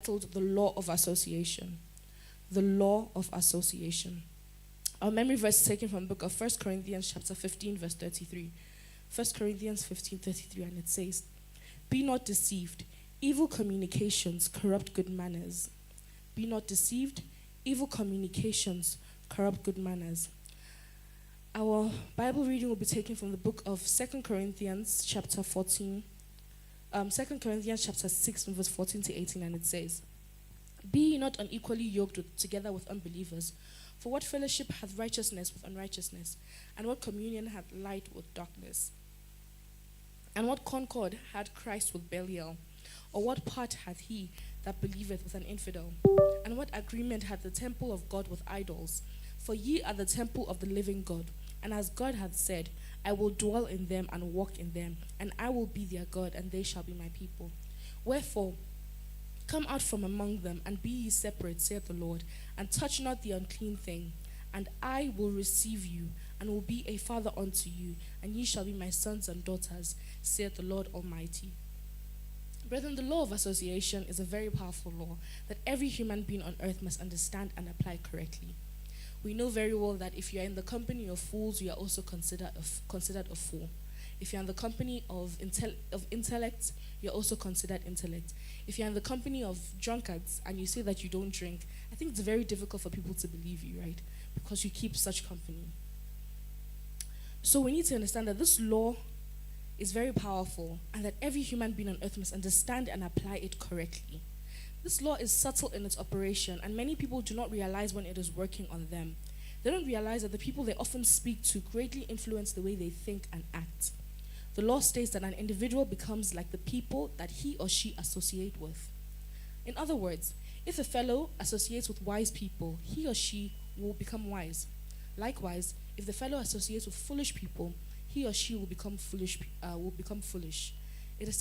titled The Law of Association. The Law of Association. Our memory verse is taken from the book of 1 Corinthians chapter 15, verse 33. 1 Corinthians 15:33, and it says, "Be not deceived, evil communications corrupt good manners." Be not deceived, evil communications corrupt good manners. Our Bible reading will be taken from the book of 2 Corinthians chapter 14, 2 Corinthians chapter 6, from verse 14 to 18, and it says, "Be ye not unequally yoked together with unbelievers. For what fellowship hath righteousness with unrighteousness? And what communion hath light with darkness? And what concord had Christ with Belial? Or what part hath he that believeth with an infidel? And what agreement hath the temple of God with idols? For ye are the temple of the living God. And as God hath said, I will dwell in them and walk in them, and I will be their God, and they shall be my people. Wherefore, come out from among them, and be ye separate, saith the Lord, and touch not the unclean thing. And I will receive you, and will be a father unto you, and ye shall be my sons and daughters, saith the Lord Almighty." Brethren, the law of association is a very powerful law that every human being on earth must understand and apply correctly. We know very well that if you are in the company of fools, you are also considered a fool. If you're in the company of intellect, you're also considered intellect. If you're in the company of drunkards and you say that you don't drink, I think it's very difficult for people to believe you, right? Because you keep such company. So we need to understand that this law is very powerful and that every human being on earth must understand and apply it correctly. This law is subtle in its operation, and many people do not realize when it is working on them. They don't realize that the people they often speak to greatly influence the way they think and act. The law states that an individual becomes like the people that he or she associate with. In other words, if a fellow associates with wise people, he or she will become wise. Likewise, if the fellow associates with foolish people, he or she will become foolish.